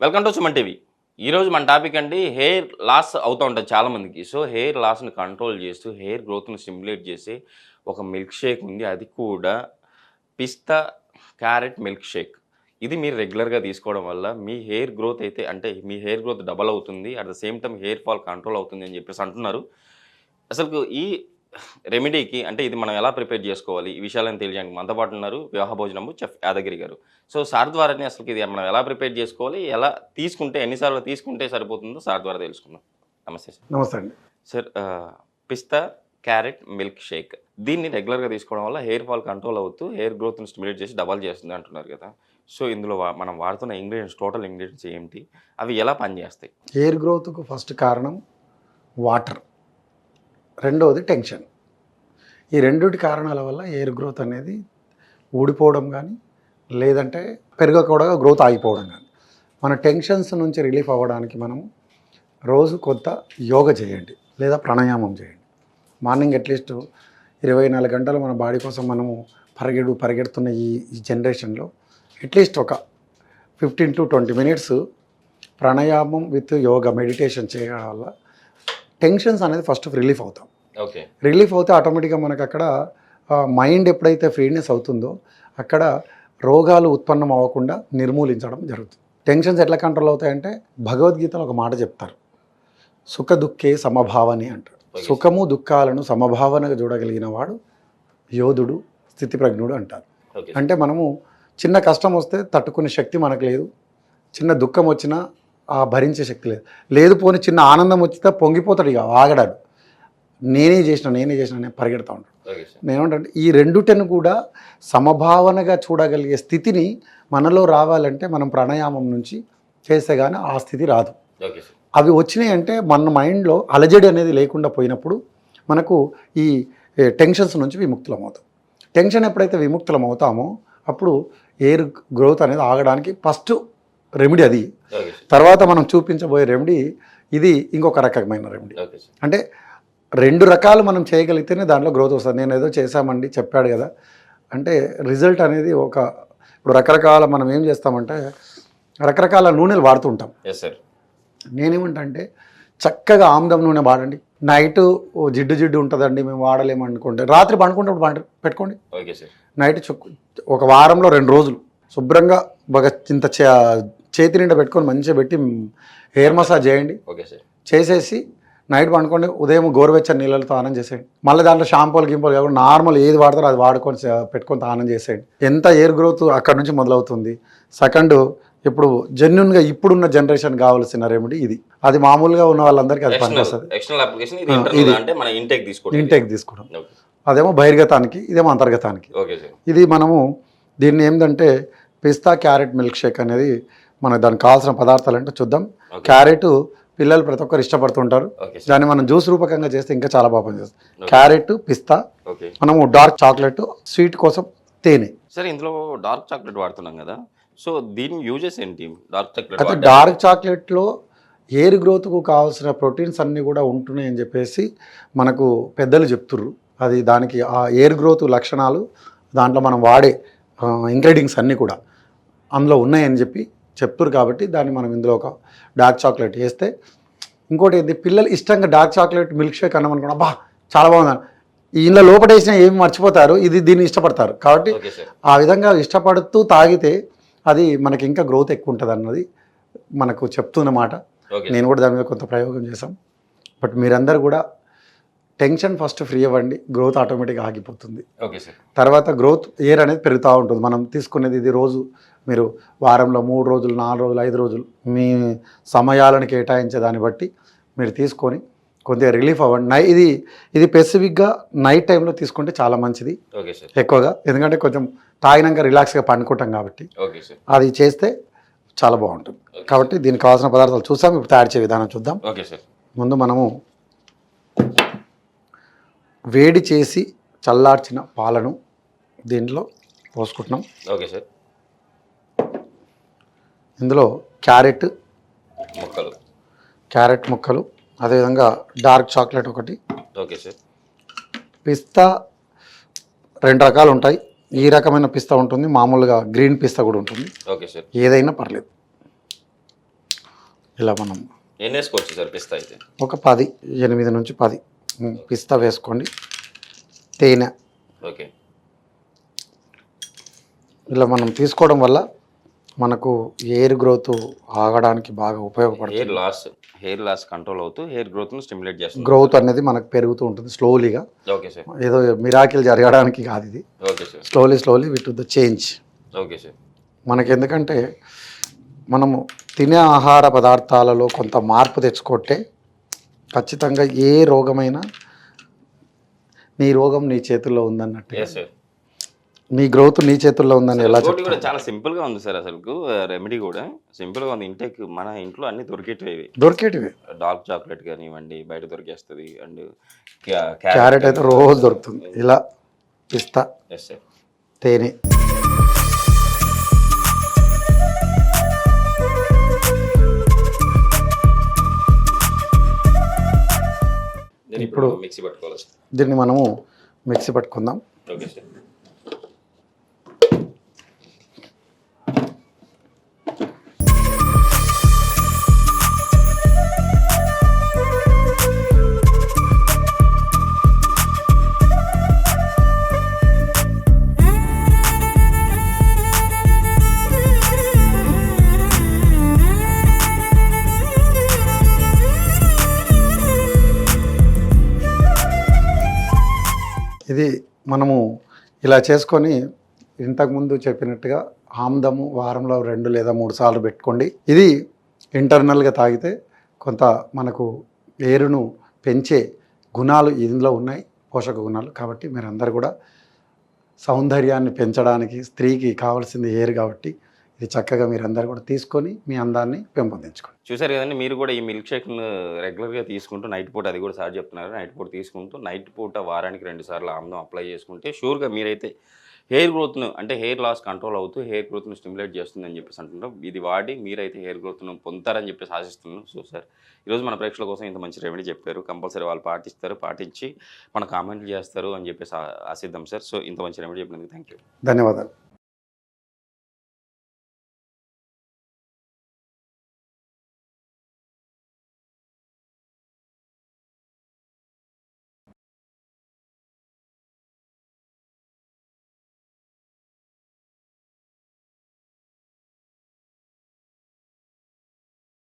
Welcome to Suman TV. ఈరోజు మన topic అండి హెయిర్ లాస్ అవుతూ ఉంటుంది చాలామందికి. సో హెయిర్ లాస్ని కంట్రోల్ చేస్తూ హెయిర్ గ్రోత్ని స్టిమ్యులేట్ చేసి ఒక మిల్క్ షేక్ ఉంది, అది కూడా పిస్తా క్యారెట్ మిల్క్ షేక్. ఇది మీరు రెగ్యులర్గా తీసుకోవడం వల్ల మీ హెయిర్ గ్రోత్ అయితే అంటే మీ హెయిర్ గ్రోత్ డబల్ అవుతుంది, at the same time hair fall control అవుతుంది అని చెప్పేసి అంటున్నారు. అసలు ఈ రెమెడీకి అంటే ఇది మనం ఎలా ప్రిపేర్ చేసుకోవాలి, ఈ విషయాలను తెలియజేయడానికి మనతో పాటు ఉన్నారు వివాహ భోజనము చెఫ్ యాదగిరి గారు. సో సార్ ద్వారానే అసలు ఇది మనం ఎలా ప్రిపేర్ చేసుకోవాలి, ఎలా తీసుకుంటే ఎన్నిసార్లు తీసుకుంటే సరిపోతుందో సార్ ద్వారా తెలుసుకుందాం. నమస్తే సార్. నమస్తే అండి. సార్, పిస్తా క్యారెట్ మిల్క్ షేక్ దీన్ని రెగ్యులర్గా తీసుకోవడం వల్ల హెయిర్ ఫాల్ కంట్రోల్ అవుతూ హెయిర్ గ్రోత్ని స్టిమ్యులేట్ చేసి డబల్ చేస్తుంది అంటున్నారు కదా. సో ఇందులో మనం వాడుతున్న ఇంగ్రీడియంట్స్, టోటల్ ఇంగ్రీడియంట్స్ ఏంటి, అవి ఎలా పనిచేస్తాయి? హెయిర్ గ్రోత్కు ఫస్ట్ కారణం వాటర్, రెండవది టెన్షన్. ఈ రెండుటి కారణాల వల్ల హెయిర్ గ్రోత్ అనేది ఊడిపోవడం కానీ లేదంటే పెరగకూడగా గ్రోత్ ఆగిపోవడం కానీ. మన టెన్షన్స్ నుంచి రిలీఫ్ అవ్వడానికి మనము రోజు కొంత యోగా చేయండి లేదా ప్రాణాయామం చేయండి. మార్నింగ్ అట్లీస్ట్ 24 గంటలు మన బాడీ కోసం మనము పరిగెడుతున్న ఈ జనరేషన్లో అట్లీస్ట్ ఒక 15 to 20 మినిట్స్ ప్రాణాయామం విత్ యోగా మెడిటేషన్ చేయడం వల్ల టెన్షన్స్ అనేది ఫస్ట్ రిలీఫ్ అవుతాం. ఓకే, రిలీఫ్ అవుతే ఆటోమేటిక్గా మనకు అక్కడ మైండ్ ఎప్పుడైతే ఫ్రీనెస్ అవుతుందో అక్కడ రోగాలు ఉత్పన్నం అవ్వకుండా నిర్మూలించడం జరుగుతుంది. టెన్షన్స్ ఎట్లా కంట్రోల్ అవుతాయంటే భగవద్గీతలో ఒక మాట చెప్తారు, సుఖ దుఃఖే సమభావని అంటారు. సుఖము దుఃఖాలను సమభావనగా చూడగలిగిన వాడు యోధుడు, స్థితిప్రజ్ఞుడు అంటారు. అంటే మనము చిన్న కష్టం వస్తే తట్టుకునే శక్తి మనకు లేదు, చిన్న దుఃఖం వచ్చినా భరించే శక్తి లేదు. పోనీ చిన్న ఆనందం వచ్చితే పొంగిపోతాడు, ఇక ఆగడాడు, నేనే చేసిన నేను పరిగెడతా ఉంటాడు. నేనేమంటే ఈ రెండుటను కూడా సమభావనగా చూడగలిగే స్థితిని మనలో రావాలంటే మనం ప్రాణాయామం నుంచి చేస్తే కానీ ఆ స్థితి రాదు. అవి వచ్చినాయి అంటే మన మైండ్లో అలజడి అనేది లేకుండా పోయినప్పుడు మనకు ఈ టెన్షన్స్ నుంచి విముక్తులం అవుతాం. టెన్షన్ ఎప్పుడైతే విముక్తులం అవుతామో అప్పుడు ఎయిర్ గ్రోత్ అనేది ఆగడానికి ఫస్ట్ రెమెడీ అది. తర్వాత మనం చూపించబోయే రెమెడీ ఇది ఇంకొక రకమైన రెమెడీ. అంటే 2 రకాలు మనం చేయగలిగితేనే దాంట్లో గ్రోత్ వస్తుంది. నేను ఏదో చేశామండి చెప్పాడు కదా అంటే రిజల్ట్ అనేది ఇప్పుడు రకరకాల మనం ఏం చేస్తామంటే రకరకాల నూనెలు వాడుతూ ఉంటాం. నేనేమంటా అంటే చక్కగా ఆముదం నూనె వాడండి. నైట్ జిడ్డు ఉంటుందండి మేము వాడలేము అనుకోండి, రాత్రి పండుకుంటే పెట్టుకోండి. నైట్ ఒక వారంలో 2 రోజులు శుభ్రంగా బాగా ఇంత చేతి నిండా పెట్టుకొని మంచిగా పెట్టి హెయిర్ మసాజ్ చేయండి. చేసేసి నైట్ పండుకోండి, ఉదయం గోరువెచ్చని నీళ్ళతో స్నానం చేసేయండి. మళ్ళీ దాంట్లో షాంపూలు గింపులు కాకుండా నార్మల్ ఏది వాడతారో అది వాడుకొని పెట్టుకొని స్నానం చేసేయండి. ఎంత ఎయిర్ గ్రోత్ అక్కడ నుంచి మొదలవుతుంది. సెకండ్, ఇప్పుడు జెన్యున్గా ఇప్పుడున్న జనరేషన్ కావాల్సిన రెమెడీ ఇది. అది మామూలుగా ఉన్న వాళ్ళందరికీ అది పనిచేస్తుంది. ఇంటేక్ తీసుకోవడం అదేమో బహిర్గతానికి, ఇదేమో అంతర్గతానికి. ఇది మనము దీన్ని ఏంటంటే పిస్తా క్యారెట్ మిల్క్ షేక్ అనేది మనకు దానికి కావాల్సిన పదార్థాలు అంటే చూద్దాం. క్యారెట్ పిల్లలు ప్రతి ఒక్కరు ఇష్టపడుతుంటారు, దాన్ని మనం జ్యూస్ రూపకంగా చేస్తే ఇంకా చాలా బాగా పనిచేస్తుంది. క్యారెట్, పిస్తా, మనము డార్క్ చాక్లెట్, స్వీట్ కోసం తేనె. సరే, ఇందులో డార్క్ చాక్లెట్ వాడుతున్నాం కదా, సో దీని యూజెస్ ఏంటి? అయితే డార్క్ చాక్లెట్లో హెయిర్ గ్రోత్కు కావాల్సిన ప్రోటీన్స్ అన్నీ కూడా ఉంటున్నాయని చెప్పేసి మనకు పెద్దలు చెప్తుర్రు. అది దానికి ఆ హెయిర్ గ్రోత్ లక్షణాలు దాంట్లో మనం వాడే ఇంగ్రీడియంట్స్ అన్నీ కూడా అందులో ఉన్నాయని చెప్పి చెప్తురు. కాబట్టి దాన్ని మనం ఇందులో ఒక డార్క్ చాక్లెట్ వేస్తే, ఇంకోటి ఏంటి, పిల్లలు ఇష్టంగా డార్క్ చాక్లెట్ మిల్క్ షేక్ అన్నామనుకున్నా అబ్బా చాలా బాగుందని ఇందులో లోపల వేసినా ఏమి మర్చిపోతారు, దీన్ని ఇష్టపడతారు. కాబట్టి ఆ విధంగా ఇష్టపడుతూ తాగితే అది మనకి ఇంకా గ్రోత్ ఎక్కువ ఉంటుంది అన్నది మనకు చెప్తున్నమాట. నేను కూడా దాని మీద కొంత ప్రయోగం చేశాం. బట్ మీరందరూ కూడా టెన్షన్ ఫస్ట్ ఫ్రీ అవ్వండి, గ్రోత్ ఆటోమేటిక్గా ఆగిపోతుంది. తర్వాత గ్రోత్ ఎయిర్ అనేది పెరుగుతూ ఉంటుంది. మనం తీసుకునేది ఇది రోజు మీరు వారంలో 3 రోజులు, 4 రోజులు, 5 రోజులు మీ సమయాలను కేటాయించే దాన్ని బట్టి మీరు తీసుకొని కొద్దిగా రిలీఫ్ అవ్వండి. ఇది స్పెసిఫిక్గా నైట్ టైంలో తీసుకుంటే చాలా మంచిది ఎక్కువగా, ఎందుకంటే కొంచెం తాగినాక రిలాక్స్గా పండుకుంటాం కాబట్టి అది చేస్తే చాలా బాగుంటుంది. కాబట్టి దీనికి కావాల్సిన పదార్థాలు చూసాం, ఇప్పుడు తయారు చేసే విధానం చూద్దాం. ముందు మనము వేడి చేసి చల్లార్చిన పాలను దీంట్లో పోసుకుంటున్నాం. ఇందులో క్యారెట్ ముక్కలు, అదేవిధంగా డార్క్ చాక్లెట్ ఒకటి, పిస్తా 2 రకాలు ఉంటాయి. ఈ రకమైన పిస్తా ఉంటుంది, మామూలుగా గ్రీన్ పిస్తా కూడా ఉంటుంది. ఏదైనా పర్లేదు. ఇలా మనం ఎన్ని వేసుకోవచ్చు సార్ పిస్తా అయితే? ఒక 10, 8 నుంచి 10 పిస్తా వేసుకోండి. తేనె ఓకే. ఇలా మనం తీసుకోవడం వల్ల మనకు హెయిర్ గ్రోత్ ఆగడానికి బాగా ఉపయోగపడుతుంది. హెయిర్ లాస్ కంట్రోల్ అవుతూ హెయిర్ గ్రోత్ను స్టిమ్యులేట్ చేస్తుంది. గ్రోత్ అనేది మనకు పెరుగుతూ ఉంటుంది స్లోలీగా. Okay sir. ఏదో మిరాకిల్ జరగడానికి కాదు ఇది. Okay sir. Slowly with the change. Okay sir. మనకి ఎందుకంటే మనము తినే ఆహార పదార్థాలలో కొంత మార్పు తెచ్చుకుంటే ఖచ్చితంగా ఏ రోగమైనా నీ రోగం నీ చేతుల్లో ఉందన్నట్టు, ఎస్ సార్. నీ గ్రోత్ నీ చేతుల్లో ఉందని ఎలా ఇంకోటి కూడా చెప్తారు? చాలా సింపుల్ గా ఉంది సార్. అసలు రెమెడీ కూడా సింపుల్ గా ఉంది. ఇంటేక్ మన ఇంట్లో అన్ని దొరికేటివి. దొరికేటివి. డార్క్ చాక్లెట్ కానివ్వండి బయట దొరికేస్తుంది. అండ్ క్యారెట్ అయితే రోజు దొరుకుతుంది. ఇలా పిస్తా, ఎస్ సార్. తేనె, ఇప్పుడు మిక్సీ పట్టుకోవాలి సార్. దీన్ని మనము మిక్సీ పట్టుకుందాం. Okay sir. ఇది మనము ఇలా చేసుకొని ఇంతకుముందు చెప్పినట్టుగా ఆమ్దము వారంలో 2 లేదా 3 సార్లు పెట్టుకోండి. ఇది ఇంటర్నల్గా తాగితే కొంత మనకు ఏరును పెంచే గుణాలు ఇందులో ఉన్నాయి, పోషక గుణాలు. కాబట్టి మీరందరూ కూడా సౌందర్యాన్ని పెంచడానికి స్త్రీకి కావాల్సింది హెయిర్ కాబట్టి ఇది చక్కగా మీరందరూ కూడా తీసుకొని మీ అందాన్ని పెంపొందించుకోండి. చూసారు కదండి, మీరు కూడా ఈ మిల్క్ షేక్ను రెగ్యులర్గా తీసుకుంటూ నైట్ పూట, అది కూడా సార్ చెప్తున్నారు, నైట్ పూట తీసుకుంటూ నైట్ పూట వారానికి 2 సార్లు ఆమ్దం అప్లై చేసుకుంటే షూర్గా మీరైతే హెయిర్ గ్రోత్ను, అంటే హెయిర్ లాస్ కంట్రోల్ అవుతూ హెయిర్ గ్రోత్ను స్టిమ్యులేట్ చేస్తుందని చెప్పేసి అంటున్నాం. ఇది వాడి మీరైతే హెయిర్ గ్రోత్ను పొందుతారని చెప్పేసి ఆశిస్తున్నాను. సో సార్, ఈరోజు మన ప్రేక్షకుల కోసం ఇంత మంచి రెమెడీ చెప్పారు. కంపల్సరీ వాళ్ళు పాటించి మన కామెంట్లు చేస్తారు అని చెప్పేసి ఆశిద్దాం సార్. సో ఇంత మంచి రెమెడీ చెప్పినందుకు థ్యాంక్ యూ. ధన్యవాదాలు.